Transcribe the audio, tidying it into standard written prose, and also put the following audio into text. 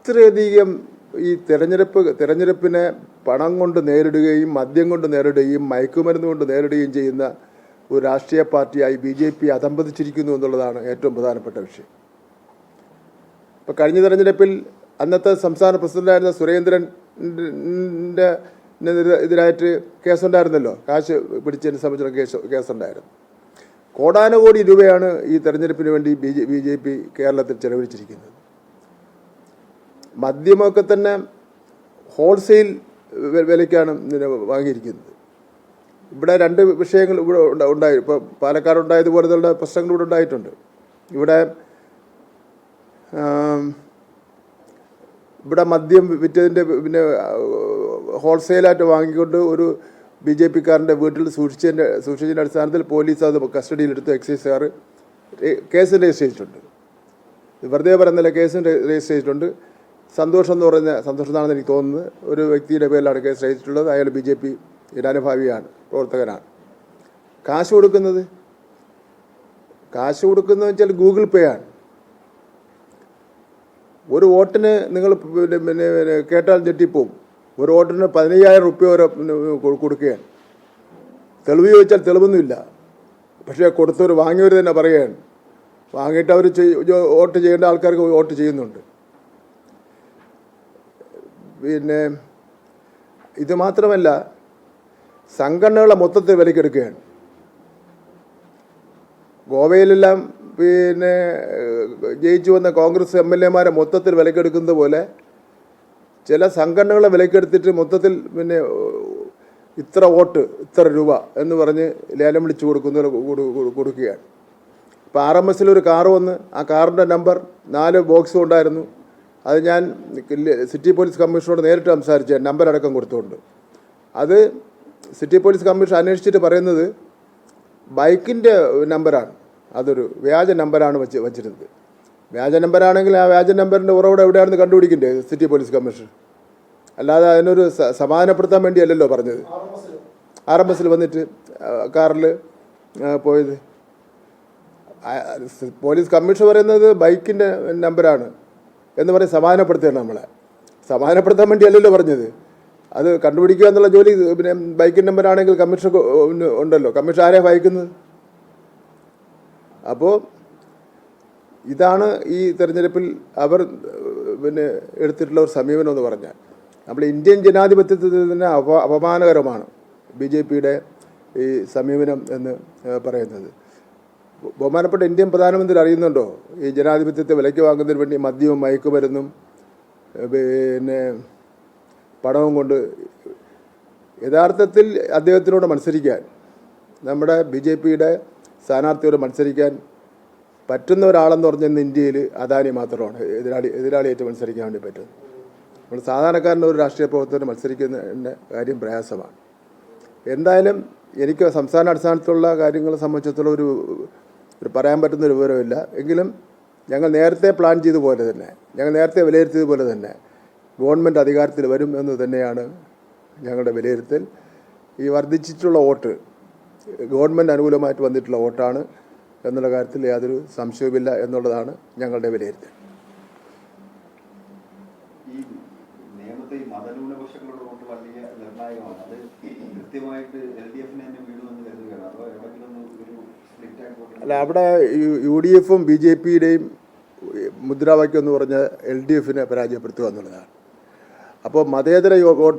ഇത്രയധികം ഈ തെരഞ്ഞെടുപ്പിനെ പണം കൊണ്ട് നേരിടുകയും മദ്യം കൊണ്ട് നേരിടുകയും മയക്കുമരുന്ന് കൊണ്ട് നേരിടുകയും ചെയ്യുന്ന ഒരു രാഷ്ട്രീയ പാർട്ടിയായി BJP അധംപതിച്ചിരിക്കുന്നു എന്നുള്ളതാണ് ഏറ്റവും പ്രധാനപ്പെട്ട വിഷയം. ഇപ്പോൾ കഴിഞ്ഞ തെരഞ്ഞെടുപ്പിൽ അന്നത്തെ സംസ്ഥാന പ്രസിഡന്റായിരുന്ന സുരേന്ദ്രൻ്റെ എതിരായിട്ട് കേസുണ്ടായിരുന്നല്ലോ, കാശ് പിടിച്ചതിനെ സംബന്ധിച്ചുള്ള കേസുണ്ടായിരുന്നു. കോടാനുകോടി രൂപയാണ് ഈ തെരഞ്ഞെടുപ്പിന് വേണ്ടി BJP കേരളത്തിൽ ചെലവഴിച്ചിരിക്കുന്നത്. മദ്യമൊക്കെ തന്നെ ഹോൾസെയിൽ വിലയ്ക്കാണ് വാങ്ങിയിരിക്കുന്നത്. ഇവിടെ രണ്ട് വിഷയങ്ങൾ ഇവിടെ ഉണ്ടായി. ഇപ്പോൾ പാലക്കാട് ഉണ്ടായതുപോലെയുള്ള പ്രശ്നങ്ങൾ ഇവിടെ ഉണ്ടായിട്ടുണ്ട്. ഇവിടെ മദ്യം വിറ്റതിൻ്റെ പിന്നെ ഹോൾസെയിലായിട്ട് വാങ്ങിക്കൊണ്ട് ഒരു BJP-കാരൻ്റെ വീട്ടിൽ സൂക്ഷിച്ചതിൻ്റെ അടിസ്ഥാനത്തിൽ പോലീസ് അത് കസ്റ്റഡിയിലെടുത്ത് എക്സൈസുകാർ കേസ് രജിസ്റ്റർ ചെയ്തിട്ടുണ്ട്. വെറുതെ പറയുന്നില്ല, കേസും രജിസ്റ്റർ ചെയ്തിട്ടുണ്ട്. സന്തോഷം എന്നാണെന്ന് എനിക്ക് തോന്നുന്നത്. ഒരു വ്യക്തിയുടെ പേരിലാണ് കേസ് രജിച്ചിട്ടുള്ളത്. അയാൾ BJP അനുഭാവിയാണ്, പ്രവർത്തകനാണ്. കാശ് കൊടുക്കുന്നത് വെച്ചാൽ ഗൂഗിൾ പേ ആണ്. ഒരു വോട്ടിന് നിങ്ങൾ പിന്നെ കേട്ടാൽ ഞെട്ടിപ്പോവും. ഒരു വോട്ടിന് 15,000 രൂപ വരെ കൊടുക്കുകയാണ്. തെളിവ് ചോദിച്ചാൽ തെളിവൊന്നുമില്ല. പക്ഷേ കൊടുത്തവർ വാങ്ങിയവർ തന്നെ പറയുകയാണ്. വാങ്ങിയിട്ട് അവർ വോട്ട് ചെയ്യേണ്ട ആൾക്കാർക്ക് വോട്ട് ചെയ്യുന്നുണ്ട്. പിന്നെ ഇത് മാത്രമല്ല, സംഘടനകളെ മൊത്തത്തിൽ വിലക്കെടുക്കുകയാണ്. ഗോവയിലെല്ലാം പിന്നെ ജയിച്ചു വന്ന കോൺഗ്രസ് MLA-മാരെ മൊത്തത്തിൽ വിലക്കെടുക്കുന്നത് പോലെ ചില സംഘടനകളെ വിലക്കെടുത്തിട്ട് മൊത്തത്തിൽ പിന്നെ ഇത്ര വോട്ട് ഇത്ര രൂപ എന്ന് പറഞ്ഞ് ലേലം വിളിച്ചു കൊടുക്കുകയാണ്. ഇപ്പോൾ RMS-ൽ ഒരു കാറ് വന്ന് ആ കാറിൻ്റെ നമ്പർ 4 ബോക്സും ഉണ്ടായിരുന്നു. അത് ഞാൻ സിറ്റി പോലീസ് കമ്മീഷണറോട് നേരിട്ട് സംസാരിച്ച നമ്പർ അടക്കം കൊടുത്തുകൊണ്ട് അത് സിറ്റി പോലീസ് കമ്മീഷൻ അന്വേഷിച്ചിട്ട് പറയുന്നത് ബൈക്കിൻ്റെ നമ്പറാണ്. അതൊരു വ്യാജ നമ്പറാണ് വച്ചിരുന്നത്. വ്യാജ നമ്പറാണെങ്കിൽ ആ വ്യാജ നമ്പറിൻ്റെ ഉറവിടം എവിടെയാണെന്ന് കണ്ടുപിടിക്കണ്ടേ സിറ്റി പോലീസ് കമ്മീഷൻ? അല്ലാതെ അതിനൊരു സമാധാനപ്പെടുത്താൻ വേണ്ടിയല്ലല്ലോ പറഞ്ഞത്. RMS-ൽ വന്നിട്ട് കാറിൽ പോയത്. പോലീസ് കമ്മീഷൻ പറയുന്നത് ബൈക്കിൻ്റെ നമ്പറാണ് എന്ന് പറഞ്ഞ് സമാധാനപ്പെടുത്തുകയാണ്. നമ്മളെ സമാധാനപ്പെടുത്താൻ വേണ്ടിയല്ലല്ലോ പറഞ്ഞത്. അത് കണ്ടുപിടിക്കുക എന്നുള്ള ജോലി പിന്നെ ബൈക്കിൻ്റെ നമ്പറാണെങ്കിൽ കമ്മീഷൻ ഉണ്ടല്ലോ. കമ്മീഷൻ ആരെയാണ് വായിക്കുന്നത്? അപ്പോൾ ഇതാണ് ഈ തെരഞ്ഞെടുപ്പിൽ അവർ പിന്നെ എടുത്തിട്ടുള്ള ഒരു സമീപനം എന്ന് പറഞ്ഞാൽ. നമ്മൾ ഇന്ത്യൻ ജനാധിപത്യത്തിൽ തന്നെ അപമാനകരമാണ് BJP-യുടെ ഈ സമീപനം എന്ന് പറയുന്നത്. ബഹുമാനപ്പെട്ട ഇന്ത്യൻ പ്രധാനമന്ത്രി അറിയുന്നുണ്ടോ ഈ ജനാധിപത്യത്തെ വിലയ്ക്ക് വാങ്ങുന്നതിന് വേണ്ടി മദ്യവും മയക്കുമരുന്നും പിന്നെ പണവും കൊണ്ട് യഥാർത്ഥത്തിൽ അദ്ദേഹത്തിനോട് മത്സരിക്കാൻ, നമ്മുടെ BJP-യുടെ സ്ഥാനാർത്ഥിയോട് മത്സരിക്കാൻ പറ്റുന്ന ഒരാളെന്ന് പറഞ്ഞാൽ ഇന്ത്യയിൽ അദാനി മാത്രമാണ് എതിരാളിയായിട്ട് മത്സരിക്കാൻ വേണ്ടി പറ്റുന്നത്. നമ്മൾ സാധാരണക്കാരൻ്റെ ഒരു രാഷ്ട്രീയ പ്രവർത്തകന് മത്സരിക്കുന്നതിൻ്റെ കാര്യം പ്രയാസമാണ്. എന്തായാലും എനിക്ക് സംസ്ഥാന അടിസ്ഥാനത്തിലുള്ള കാര്യങ്ങളെ സംബന്ധിച്ചിടത്തോളം ഒരു പറയാൻ പറ്റുന്നൊരു വിവരമില്ല. എങ്കിലും ഞങ്ങൾ നേരത്തെ പ്ലാൻ ചെയ്തതുപോലെ തന്നെ, ഞങ്ങൾ നേരത്തെ വിലയിരുത്തിയതുപോലെ തന്നെ ഗവൺമെൻറ് അധികാരത്തിൽ വരും എന്ന് തന്നെയാണ് ഞങ്ങളുടെ വിലയിരുത്തൽ. ഈ വർദ്ധിച്ചിട്ടുള്ള വോട്ട് ഗവൺമെൻറ് അനുകൂലമായിട്ട് വന്നിട്ടുള്ള വോട്ടാണ് എന്നുള്ള കാര്യത്തിൽ യാതൊരു സംശയവുമില്ല എന്നുള്ളതാണ് ഞങ്ങളുടെ വിലയിരുത്തൽ. അല്ല, അവിടെ UDF-ഉം BJP-യുടെയും മുദ്രാവാക്യം എന്ന് പറഞ്ഞാൽ LDF-നെ പരാജയപ്പെടുത്തുക എന്നുള്ളതാണ്. അപ്പോൾ മതേതര വോട്ട്